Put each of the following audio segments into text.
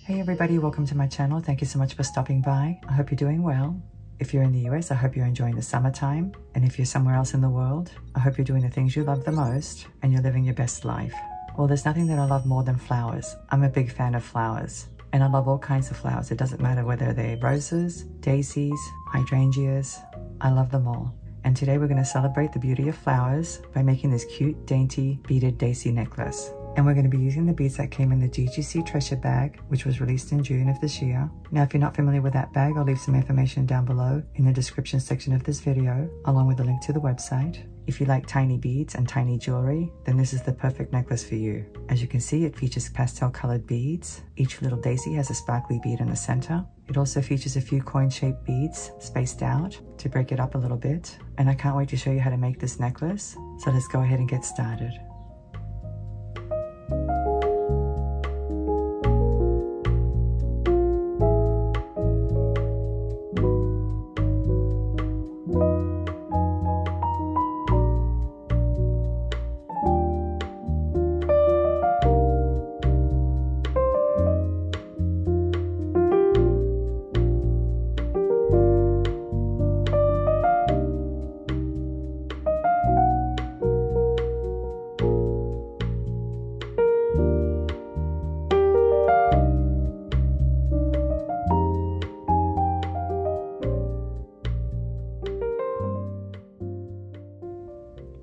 Hey everybody, welcome to my channel. Thank you so much for stopping by. I hope you're doing well. If you're in the US, I hope you're enjoying the summertime. And if you're somewhere else in the world, I hope you're doing the things you love the most and you're living your best life. Well, there's nothing that I love more than flowers. I'm a big fan of flowers. And I love all kinds of flowers. It doesn't matter whether they're roses, daisies, hydrangeas. I love them all. And today we're going to celebrate the beauty of flowers by making this cute, dainty, beaded daisy necklace. And we're going to be using the beads that came in the GGC Treasure Bag, which was released in June of this year. Now, if you're not familiar with that bag, I'll leave some information down below in the description section of this video, along with a link to the website. If you like tiny beads and tiny jewelry, then this is the perfect necklace for you. As you can see, it features pastel-colored beads. Each little daisy has a sparkly bead in the center. It also features a few coin-shaped beads spaced out to break it up a little bit. And I can't wait to show you how to make this necklace. So let's go ahead and get started.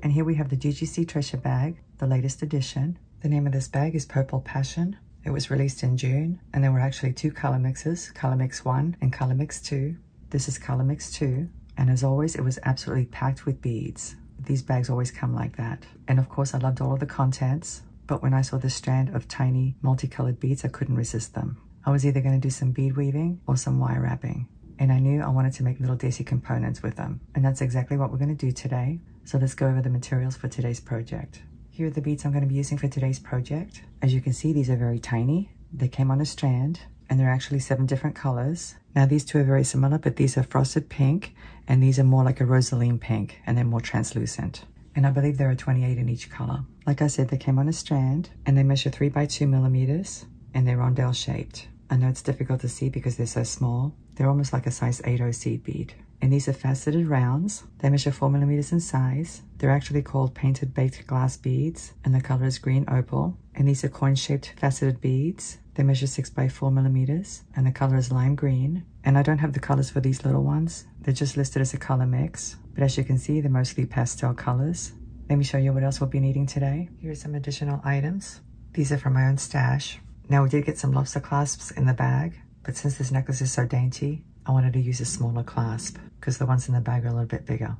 And here we have the GGC Treasure Bag, the latest edition. The name of this bag is Purple Passion. It was released in June, and there were actually two color mixes, Color Mix 1 and Color Mix 2. This is Color Mix 2, and as always, it was absolutely packed with beads. These bags always come like that. And of course, I loved all of the contents, but when I saw this strand of tiny multicolored beads, I couldn't resist them. I was either going to do some bead weaving or some wire wrapping. And I knew I wanted to make little daisy components with them. And that's exactly what we're going to do today. So let's go over the materials for today's project. Here are the beads I'm going to be using for today's project. As you can see, these are very tiny. They came on a strand, and they're actually 7 different colors. Now these two are very similar, but these are frosted pink, and these are more like a rosaline pink, and they're more translucent. And I believe there are 28 in each color. Like I said, they came on a strand, and they measure 3 by 2 millimeters, and they're rondelle shaped. I know it's difficult to see because they're so small. They're almost like a size 8 seed bead. And these are faceted rounds. They measure 4 millimeters in size. They're actually called painted baked glass beads, and the color is green opal. And these are coin-shaped faceted beads. They measure 6 by 4 millimeters, and the color is lime green. And I don't have the colors for these little ones. They're just listed as a color mix. But as you can see, they're mostly pastel colors. Let me show you what else we'll be needing today. Here are some additional items. These are from my own stash. Now we did get some lobster clasps in the bag, but since this necklace is so dainty, I wanted to use a smaller clasp because the ones in the bag are a little bit bigger.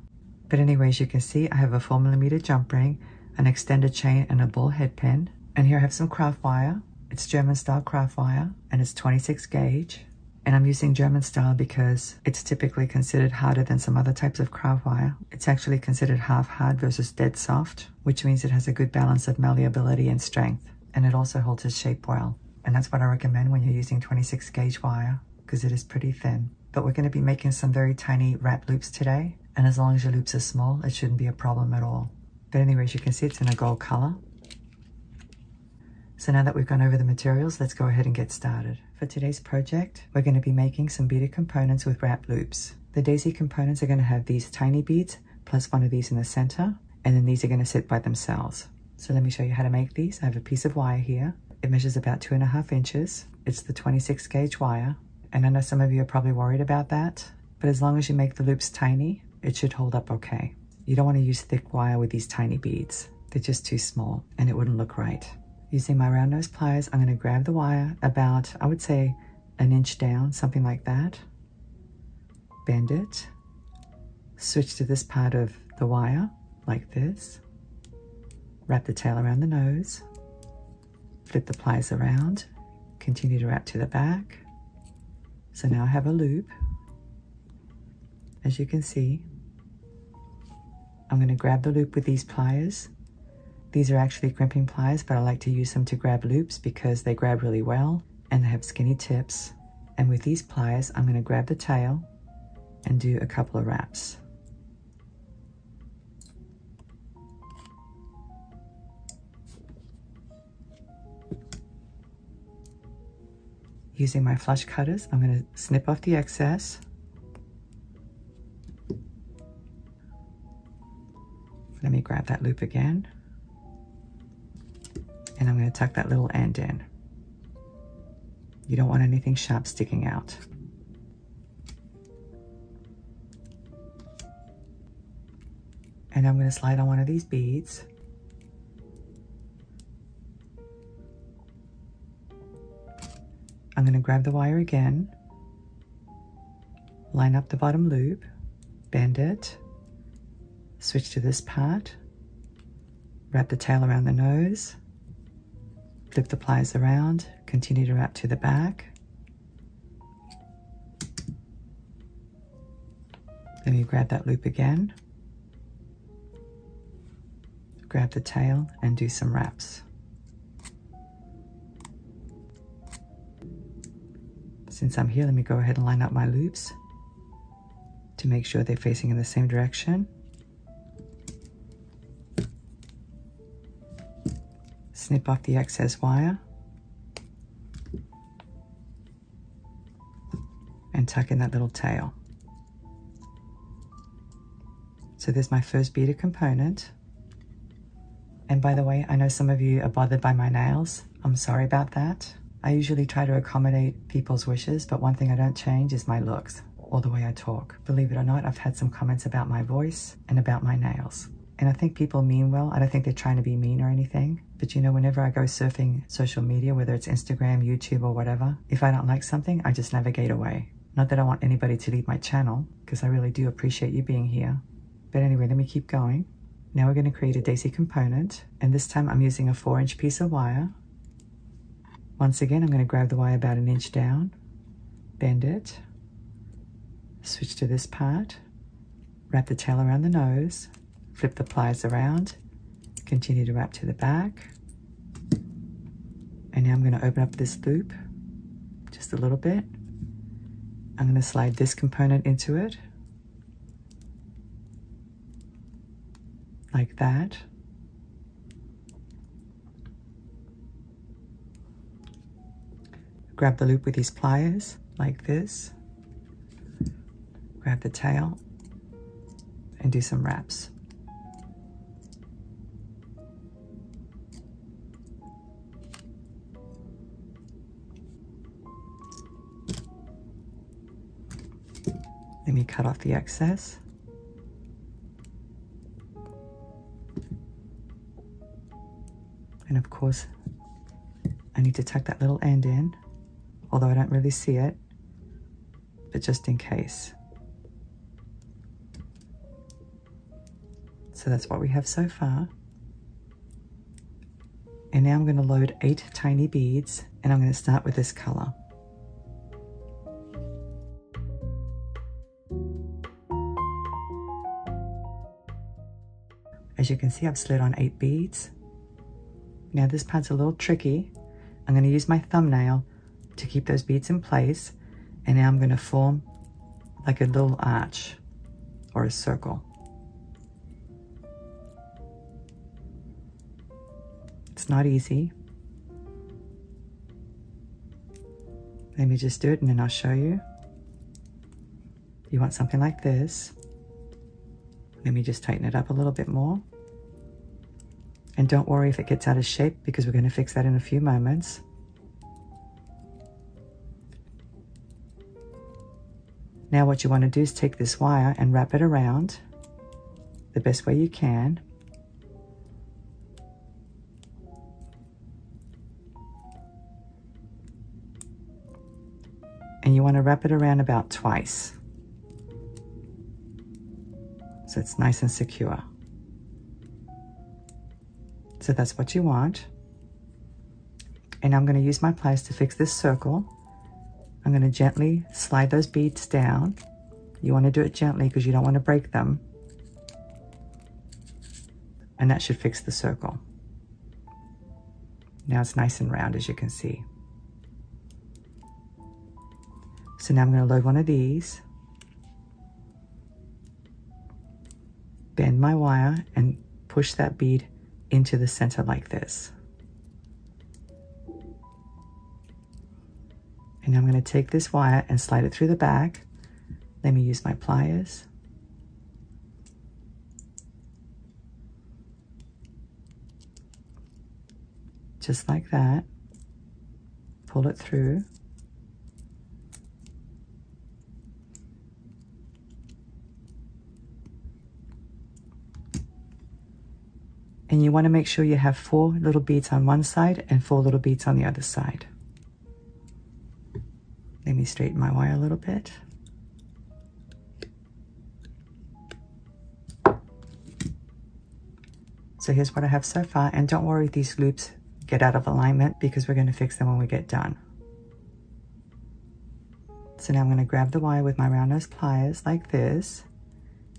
But anyway, as you can see, I have a 4 millimeter jump ring, an extended chain, and a ball head pin. And here I have some craft wire. It's German style craft wire, and it's 26 gauge. And I'm using German style because it's typically considered harder than some other types of craft wire. It's actually considered half hard versus dead soft, which means it has a good balance of malleability and strength. And it also holds its shape well. And that's what I recommend when you're using 26 gauge wire, because it is pretty thin. But we're going to be making some very tiny wrap loops today. And as long as your loops are small, it shouldn't be a problem at all. But anyway, as you can see, it's in a gold color. So now that we've gone over the materials, let's go ahead and get started. For today's project, we're going to be making some beaded components with wrap loops. The daisy components are going to have these tiny beads, plus one of these in the center. And then these are going to sit by themselves. So let me show you how to make these. I have a piece of wire here. It measures about 2.5 inches. It's the 26 gauge wire. And I know some of you are probably worried about that, but as long as you make the loops tiny, it should hold up okay. You don't want to use thick wire with these tiny beads. They're just too small and it wouldn't look right. Using my round nose pliers, I'm going to grab the wire about, I would say, 1 inch down, something like that. Bend it. Switch to this part of the wire, like this. Wrap the tail around the nose. Flip the pliers around. Continue to wrap to the back. So now I have a loop. As you can see, I'm going to grab the loop with these pliers. These are actually crimping pliers, but I like to use them to grab loops because they grab really well and they have skinny tips. And with these pliers, I'm going to grab the tail and do a couple of wraps. Using my flush cutters, I'm going to snip off the excess. Let me grab that loop again. And I'm going to tuck that little end in. You don't want anything sharp sticking out. And I'm going to slide on one of these beads. I'm going to grab the wire again, line up the bottom loop, bend it, switch to this part, wrap the tail around the nose, flip the pliers around, continue to wrap to the back. Then you grab that loop again, grab the tail and do some wraps. Since I'm here, let me go ahead and line up my loops to make sure they're facing in the same direction. Snip off the excess wire and tuck in that little tail. So there's my first beaded component. And by the way, I know some of you are bothered by my nails. I'm sorry about that. I usually try to accommodate people's wishes, but one thing I don't change is my looks or the way I talk. Believe it or not, I've had some comments about my voice and about my nails. And I think people mean well. I don't think they're trying to be mean or anything. But you know, whenever I go surfing social media, whether it's Instagram, YouTube, or whatever, if I don't like something, I just navigate away. Not that I want anybody to leave my channel, because I really do appreciate you being here. But anyway, let me keep going. Now we're going to create a daisy component. And this time I'm using a 4-inch piece of wire. Once again, I'm going to grab the wire about 1 inch down, bend it, switch to this part, wrap the tail around the nose, flip the pliers around, continue to wrap to the back. And now I'm going to open up this loop just a little bit. I'm going to slide this component into it, like that. Grab the loop with these pliers, like this. Grab the tail and do some wraps. Let me cut off the excess. And of course, I need to tuck that little end in, although I don't really see it, but just in case. So that's what we have so far. And now I'm going to load 8 tiny beads, and I'm going to start with this color. As you can see, I've slid on 8 beads. Now this part's a little tricky. I'm going to use my thumbnail to keep those beads in place, and now I'm going to form like a little arch or a circle. It's not easy. Let me just do it and then I'll show you. You want something like this. Let me just tighten it up a little bit more. And don't worry if it gets out of shape, because we're going to fix that in a few moments. Now what you want to do is take this wire and wrap it around the best way you can. And you want to wrap it around about twice, so it's nice and secure. So that's what you want. And I'm going to use my pliers to fix this circle. I'm going to gently slide those beads down. You want to do it gently because you don't want to break them. And that should fix the circle. Now it's nice and round, as you can see. So now I'm going to load one of these, bend my wire and push that bead into the center like this. And I'm going to take this wire and slide it through the back. Let me use my pliers. Just like that. Pull it through. And you want to make sure you have 4 little beads on one side and 4 little beads on the other side. Let me straighten my wire a little bit. So here's what I have so far, and don't worry if these loops get out of alignment because we're going to fix them when we get done. So now I'm going to grab the wire with my round nose pliers like this,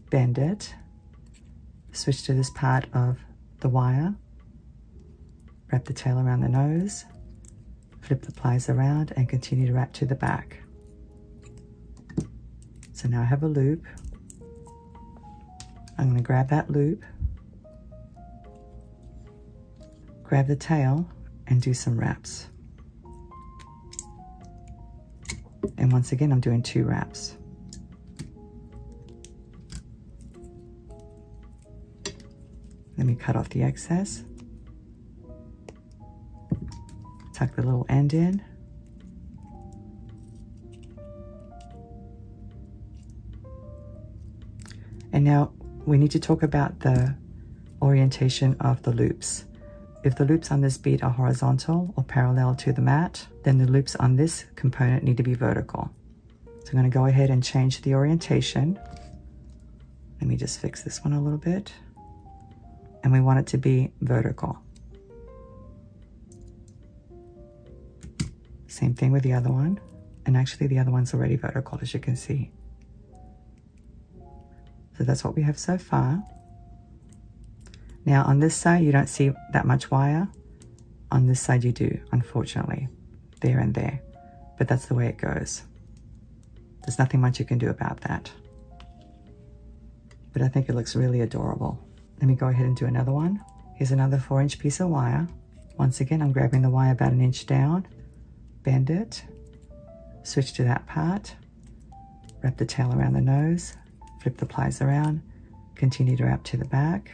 bend it, switch to this part of the wire, wrap the tail around the nose, flip the pliers around and continue to wrap to the back. So now I have a loop. I'm going to grab that loop, grab the tail and do some wraps. And once again, I'm doing 2 wraps. Let me cut off the excess. Tuck the little end in. And now we need to talk about the orientation of the loops. If the loops on this bead are horizontal or parallel to the mat, then the loops on this component need to be vertical. So I'm going to go ahead and change the orientation. Let me just fix this one a little bit. And we want it to be vertical. Same thing with the other one. And actually the other one's already vertical, as you can see. So that's what we have so far. Now on this side, you don't see that much wire. On this side you do, unfortunately. There and there. But that's the way it goes. There's nothing much you can do about that. But I think it looks really adorable. Let me go ahead and do another one. Here's another 4-inch piece of wire. Once again, I'm grabbing the wire about 1 inch down, bend it, switch to that part, wrap the tail around the nose, flip the pliers around, continue to wrap to the back.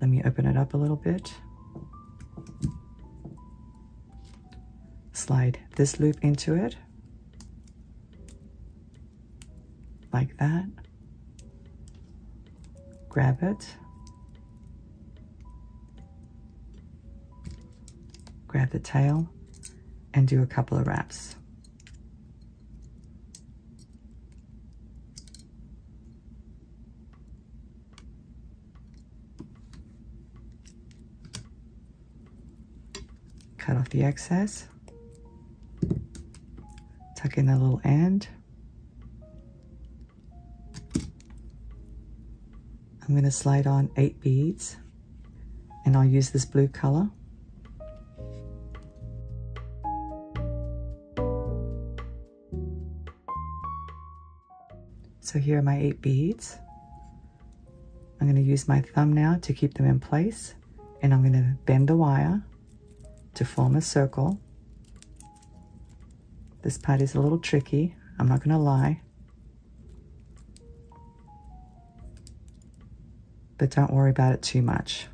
Let me open it up a little bit. Slide this loop into it, like that. Grab it. Grab the tail and do a couple of wraps. Cut off the excess. Tuck in the little end. I'm going to slide on 8 beads and I'll use this blue color. So here are my 8 beads. I'm going to use my thumb now to keep them in place, and I'm going to bend the wire to form a circle. This part is a little tricky, I'm not going to lie. But don't worry about it too much,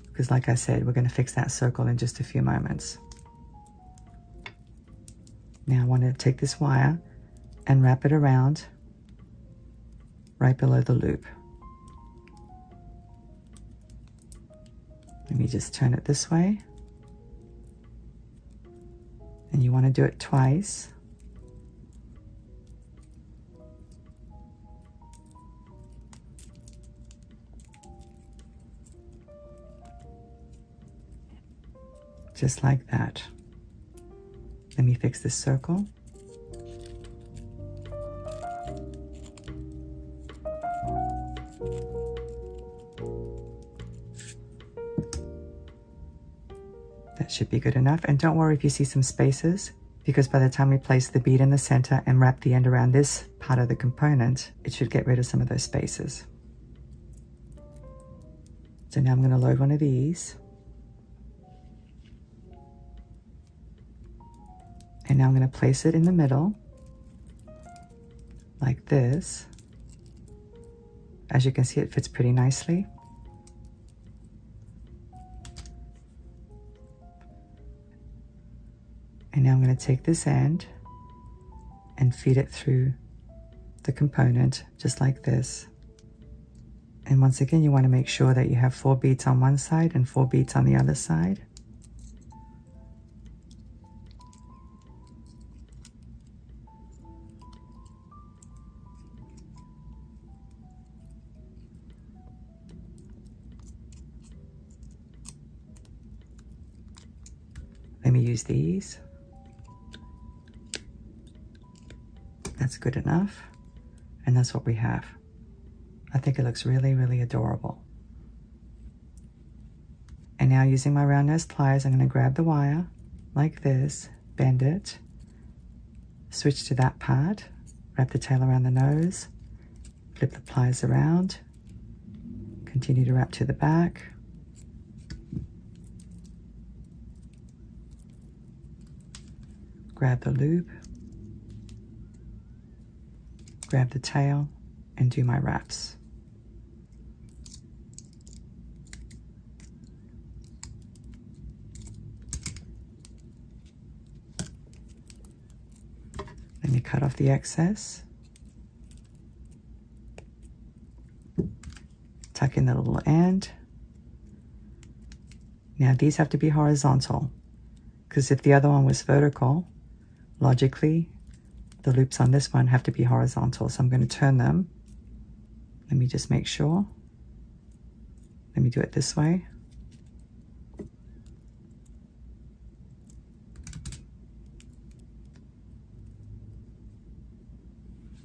because like I said, we're going to fix that circle in just a few moments. Now I want to take this wire and wrap it around right below the loop. Let me just turn it this way. And you want to do it twice. Just like that. Let me fix this circle. That should be good enough. And don't worry if you see some spaces, because by the time we place the bead in the center and wrap the end around this part of the component, it should get rid of some of those spaces. So now I'm going to load one of these. And now I'm going to place it in the middle, like this. As you can see, it fits pretty nicely. And now I'm going to take this end and feed it through the component, just like this. And once again, you want to make sure that you have 4 beads on one side and 4 beads on the other side. Let me use these. That's good enough. And that's what we have. I think it looks really, really adorable. And now using my round nose pliers, I'm going to grab the wire like this, bend it, switch to that part, wrap the tail around the nose, flip the pliers around, continue to wrap to the back. Grab the loop, grab the tail, and do my wraps. Let me cut off the excess. Tuck in the little end. Now these have to be horizontal, because if the other one was vertical, logically, the loops on this one have to be horizontal. So I'm going to turn them. Let me just make sure. Let me do it this way.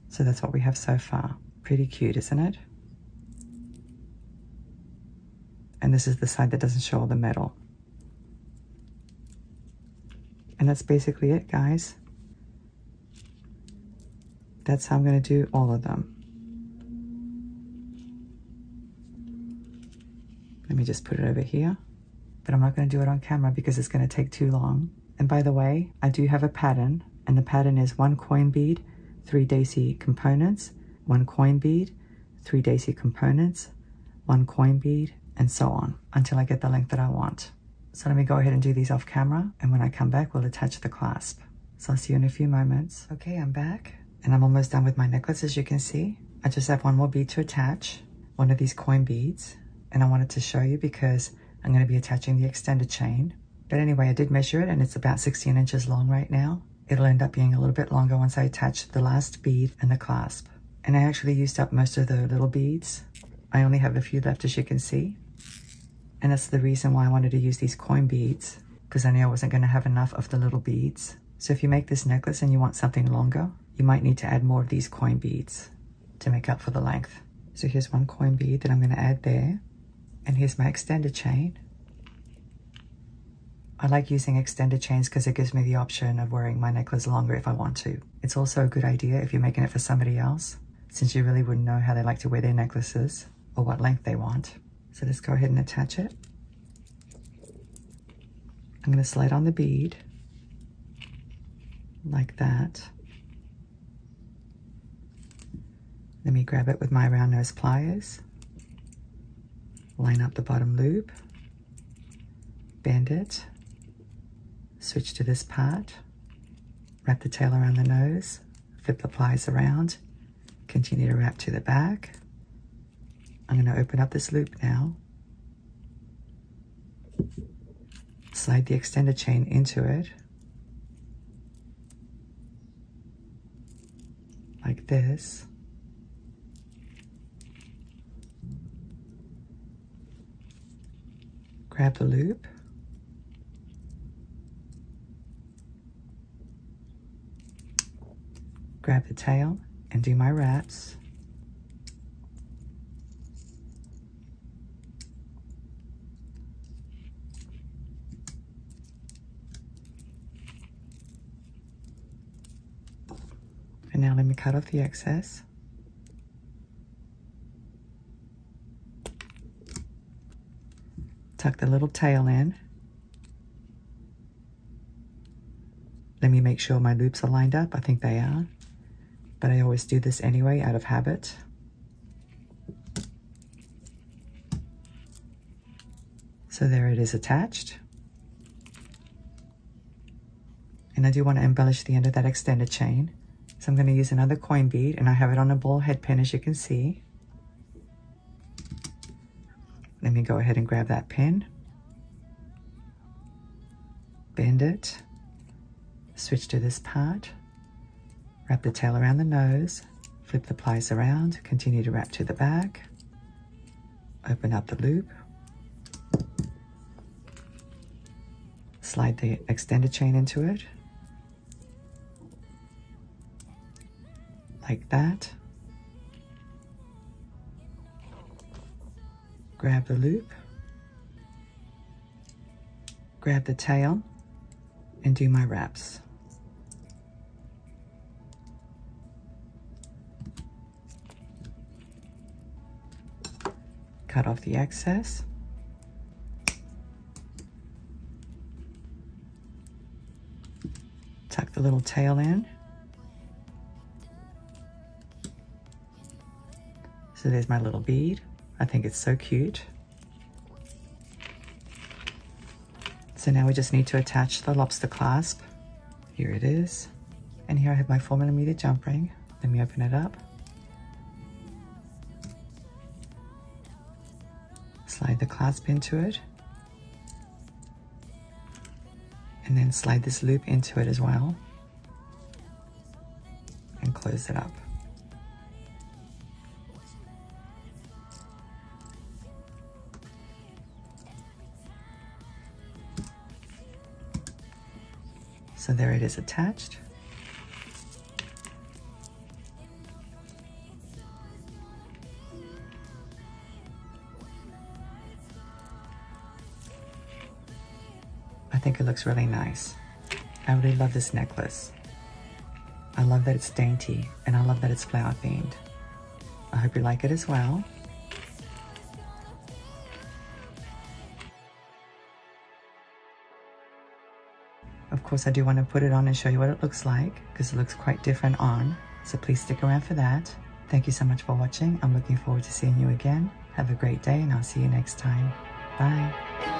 So that's what we have so far. Pretty cute, isn't it? And this is the side that doesn't show all the metal. And that's basically it, guys. That's how I'm going to do all of them. Let me just put it over here. But I'm not going to do it on camera because it's going to take too long. And by the way, I do have a pattern. And the pattern is 1 coin bead, 3 daisy components, 1 coin bead, 3 daisy components, 1 coin bead, and so on until I get the length that I want. So let me go ahead and do these off camera. And when I come back, we'll attach the clasp. So I'll see you in a few moments. Okay, I'm back. And I'm almost done with my necklace, as you can see. I just have one more bead to attach, one of these coin beads. And I wanted to show you because I'm going to be attaching the extended chain. But anyway, I did measure it and it's about 16 inches long right now. It'll end up being a little bit longer once I attach the last bead and the clasp. And I actually used up most of the little beads. I only have a few left, as you can see. And that's the reason why I wanted to use these coin beads, because I knew I wasn't going to have enough of the little beads. So if you make this necklace and you want something longer, you might need to add more of these coin beads to make up for the length. So here's 1 coin bead that I'm going to add there. And here's my extended chain. I like using extended chains because it gives me the option of wearing my necklace longer if I want to. It's also a good idea if you're making it for somebody else, since you really wouldn't know how they like to wear their necklaces or what length they want. So let's go ahead and attach it. I'm going to slide on the bead like that. Let me grab it with my round nose pliers. Line up the bottom loop. Bend it. Switch to this part. Wrap the tail around the nose. Flip the pliers around. Continue to wrap to the back. I'm going to open up this loop now. Slide the extended chain into it. Like this. Grab the loop. Grab the tail and do my wraps. And now let me cut off the excess. Tuck the little tail in. Let me make sure my loops are lined up. I think they are, but I always do this anyway out of habit. So there it is attached. And I do want to embellish the end of that extended chain. So I'm going to use another coin bead, and I have it on a ball head pin, as you can see. Let me go ahead and grab that pin. Bend it. Switch to this part. Wrap the tail around the nose. Flip the plies around. Continue to wrap to the back. Open up the loop. Slide the extended chain into it. Like that. Grab the loop. Grab the tail and do my wraps. Cut off the excess. Tuck the little tail in. So there's my little bead. I think it's so cute. So now we just need to attach the lobster clasp. Here it is. And here I have my 4mm jump ring. Let me open it up. Slide the clasp into it. And then slide this loop into it as well. And close it up. So there it is attached. I think it looks really nice. I really love this necklace. I love that it's dainty, and I love that it's flower themed. I hope you like it as well. Of course, I do want to put it on and show you what it looks like, because it looks quite different on. So please stick around for that. Thank you so much for watching. I'm looking forward to seeing you again. Have a great day, and I'll see you next time. Bye.